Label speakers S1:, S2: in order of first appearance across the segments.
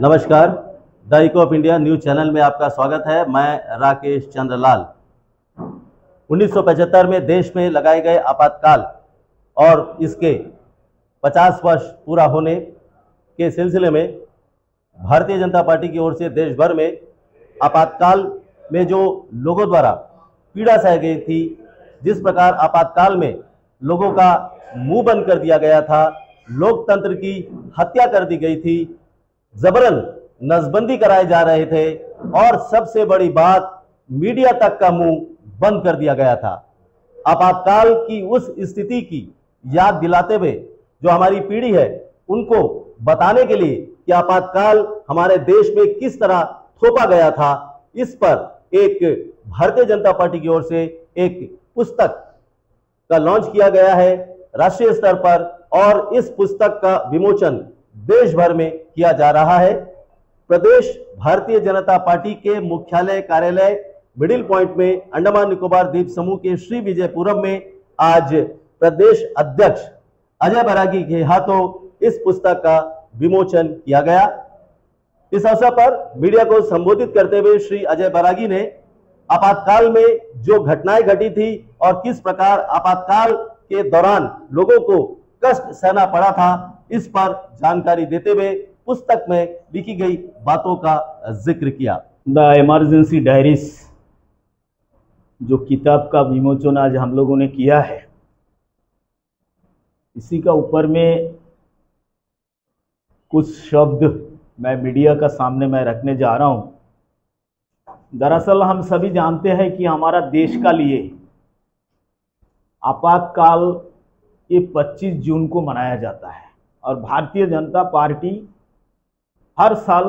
S1: नमस्कार। The eco of India news channel में आपका स्वागत है। मैं राकेश चंद्र लाल। 1975 में देश में लगाए गए आपातकाल और इसके 50 वर्ष पूरा होने के सिलसिले में भारतीय जनता पार्टी की ओर से देश भर में आपातकाल में जो लोगों द्वारा पीड़ा सह गई थी, जिस प्रकार आपातकाल में लोगों का मुंह बंद कर दिया गया था, लोकतंत्र की हत्या कर दी गई थी, जबरन नसबंदी कराए जा रहे थे और सबसे बड़ी बात मीडिया तक का मुंह बंद कर दिया गया था। आपातकाल की उस स्थिति की याद दिलाते हुए जो हमारी पीढ़ी है उनको बताने के लिए कि आपातकाल हमारे देश में किस तरह थोपा गया था, इस पर एक भारतीय जनता पार्टी की ओर से एक पुस्तक का लॉन्च किया गया है राष्ट्रीय स्तर पर और इस पुस्तक का विमोचन देश भर में किया जा रहा है। प्रदेश भारतीय जनता पार्टी के मुख्यालय कार्यालय मिडिल पॉइंट में अंडमान निकोबार द्वीप समूह के श्री विजयपुरम में आज प्रदेश अध्यक्ष अजय बैरागी के हाथों इस पुस्तक का विमोचन किया गया। इस अवसर पर मीडिया को संबोधित करते हुए श्री अजय बैरागी ने आपातकाल में जो घटनाएं घटी थी और किस प्रकार आपातकाल के दौरान लोगों को कष्ट सहना पड़ा था, इस पर जानकारी देते हुए पुस्तक में लिखी गई बातों का जिक्र किया।
S2: द इमरजेंसी डायरीज जो किताब का विमोचन आज हम लोगों ने किया है, इसी का ऊपर में कुछ शब्द मैं मीडिया का सामने मैं रखने जा रहा हूं। दरअसल हम सभी जानते हैं कि हमारा देश का लिए आपातकाल ये 25 जून को मनाया जाता है और भारतीय जनता पार्टी हर साल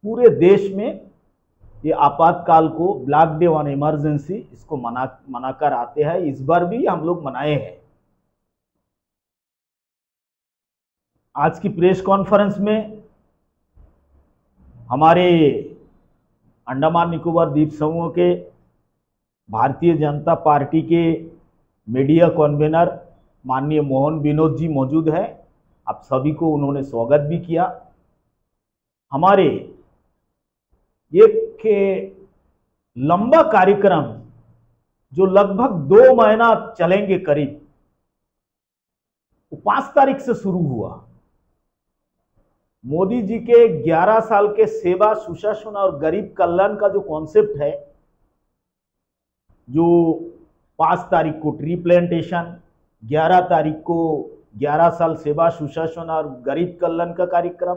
S2: पूरे देश में ये आपातकाल को ब्लैक डे ऑन इमरजेंसी इसको मनाकर आते हैं। इस बार भी हम लोग मनाए हैं। आज की प्रेस कॉन्फ्रेंस में हमारे अंडमान निकोबार द्वीप समूह के भारतीय जनता पार्टी के मीडिया कन्वीनर माननीय मोहन विनोद जी मौजूद है। आप सभी को उन्होंने स्वागत भी किया। हमारे एक लंबा कार्यक्रम जो लगभग 2 महीना चलेंगे करीब, वो 5 तारीख से शुरू हुआ। मोदी जी के 11 साल के सेवा, सुशासन और गरीब कल्याण का जो कॉन्सेप्ट है, जो 5 तारीख को ट्री प्लांटेशन, 11 तारीख को 11 साल सेवा, सुशासन और गरीब कल्याण का कार्यक्रम,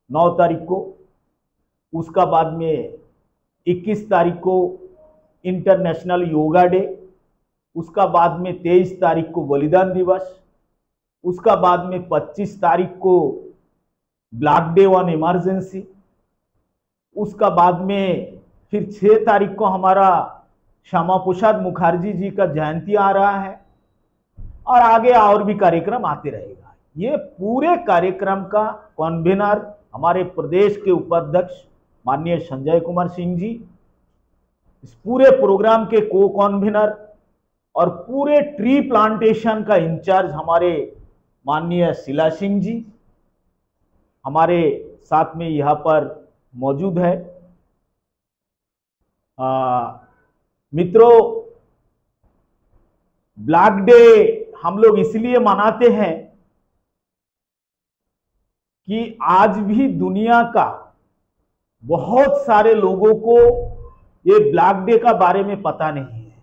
S2: 9 तारीख को, उसका बाद में 21 तारीख को इंटरनेशनल योगा डे, उसका बाद में 23 तारीख को बलिदान दिवस, उसका बाद में 25 तारीख को ब्लैक डे ऑन इमरजेंसी, उसका बाद में फिर 6 तारीख को हमारा श्यामा प्रसाद मुखर्जी जी का जयंती आ रहा है और आगे और भी कार्यक्रम आते रहेगा। ये पूरे कार्यक्रम का कन्वीनर हमारे प्रदेश के उपाध्यक्ष माननीय संजय कुमार सिंह जी, इस पूरे प्रोग्राम के को कन्वीनर और पूरे ट्री प्लांटेशन का इंचार्ज हमारे माननीय शीला सिंह जी हमारे साथ में यहाँ पर मौजूद है। मित्रों, ब्लैक डे हम लोग इसलिए मनाते हैं कि आज भी दुनिया का बहुत सारे लोगों को ये ब्लैक डे का बारे में पता नहीं है।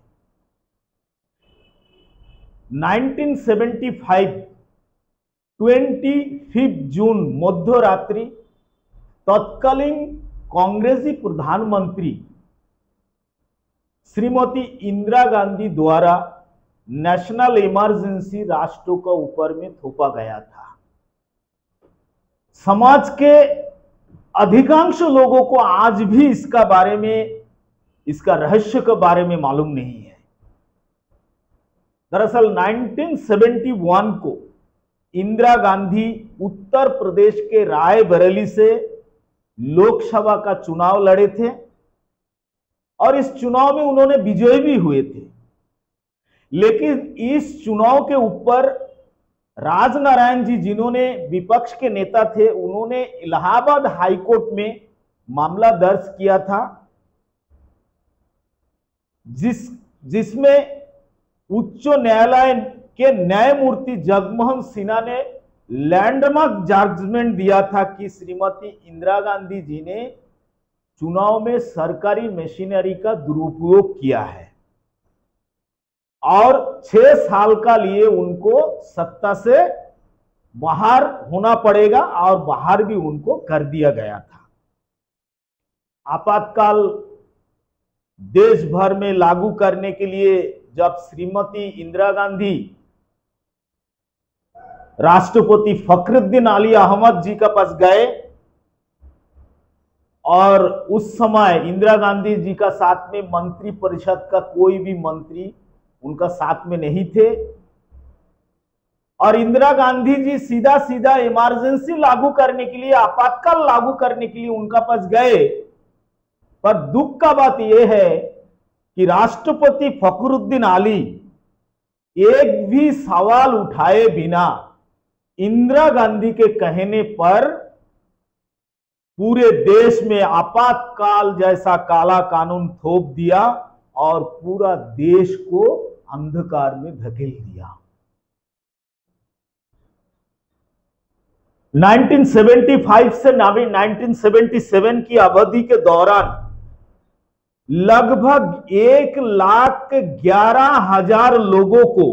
S2: 1975 25 जून मध्य रात्रि तत्कालीन कांग्रेसी प्रधानमंत्री श्रीमती इंदिरा गांधी द्वारा नेशनल इमरजेंसी राष्ट्रों के ऊपर में थोपा गया था। समाज के अधिकांश लोगों को आज भी इसका बारे में, इसका रहस्य के बारे में मालूम नहीं है। दरअसल 1971 को इंदिरा गांधी उत्तर प्रदेश के रायबरेली से लोकसभा का चुनाव लड़े थे और इस चुनाव में उन्होंने विजयी भी हुए थे। लेकिन इस चुनाव के ऊपर राजनारायण जी जिन्होंने विपक्ष के नेता थे, उन्होंने इलाहाबाद हाईकोर्ट में मामला दर्ज किया था, जिसमें उच्च न्यायालय के न्यायमूर्ति जगमोहन सिन्हा ने लैंडमार्क जजमेंट दिया था कि श्रीमती इंदिरा गांधी जी ने चुनाव में सरकारी मशीनरी का दुरुपयोग किया है और 6 साल का लिए उनको सत्ता से बाहर होना पड़ेगा और बाहर भी उनको कर दिया गया था। आपातकाल देश भर में लागू करने के लिए जब श्रीमती इंदिरा गांधी राष्ट्रपति फखरुद्दीन अली अहमद जी के पास गए और उस समय इंदिरा गांधी जी का साथ में मंत्री परिषद का कोई भी मंत्री उनका साथ में नहीं थे और इंदिरा गांधी जी सीधा सीधा इमरजेंसी लागू करने के लिए, आपातकाल लागू करने के लिए उनका पास गए। पर दुख का बात यह है कि राष्ट्रपति फखरुद्दीन अली एक भी सवाल उठाए बिना इंदिरा गांधी के कहने पर पूरे देश में आपातकाल जैसा काला कानून थोप दिया और पूरा देश को अंधकार में धकेल दिया। 1975 से 1977 की अवधि के दौरान लगभग 1,11,000 लोगों को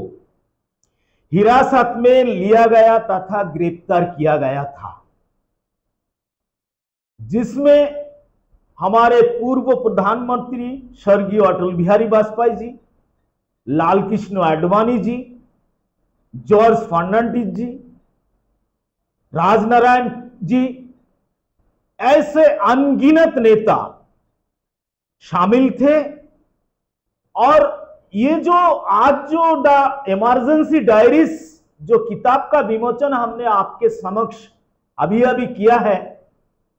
S2: हिरासत में लिया गया तथा गिरफ्तार किया गया था, जिसमें हमारे पूर्व प्रधानमंत्री स्वर्गीय अटल बिहारी वाजपेयी जी, लाल कृष्ण आडवाणी जी, जॉर्ज फर्नांडिस जी, राजनारायण जी, ऐसे अनगिनत नेता शामिल थे। और ये जो आज जो इमरजेंसी डायरीज जो किताब का विमोचन हमने आपके समक्ष अभी अभी किया है,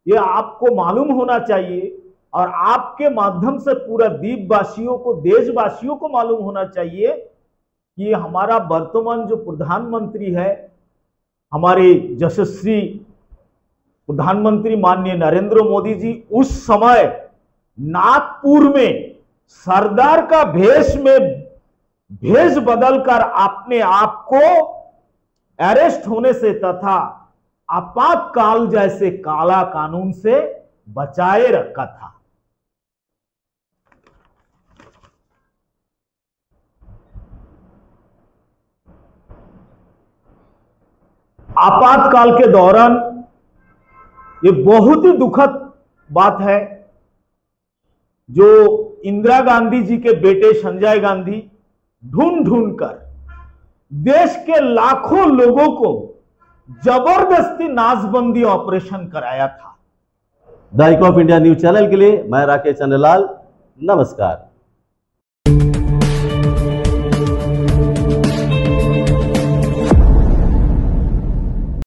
S2: ये आपको मालूम होना चाहिए और आपके माध्यम से पूरा द्वीपवासियों को, देशवासियों को मालूम होना चाहिए कि हमारा वर्तमान जो प्रधानमंत्री है, हमारे यशस्वी प्रधानमंत्री माननीय नरेंद्र मोदी जी, उस समय नागपुर में सरदार का भेष बदलकर अपने आप को अरेस्ट होने से तथा आपातकाल जैसे काला कानून से बचाए रखा था। आपातकाल के दौरान ये बहुत ही दुखद बात है जो इंदिरा गांधी जी के बेटे संजय गांधी ढूंढ कर देश के लाखों लोगों को जबरदस्ती नाशबंदी ऑपरेशन कराया था।
S1: The icon of India news channel के लिए मैं राकेश चंद्रलाल, नमस्कार।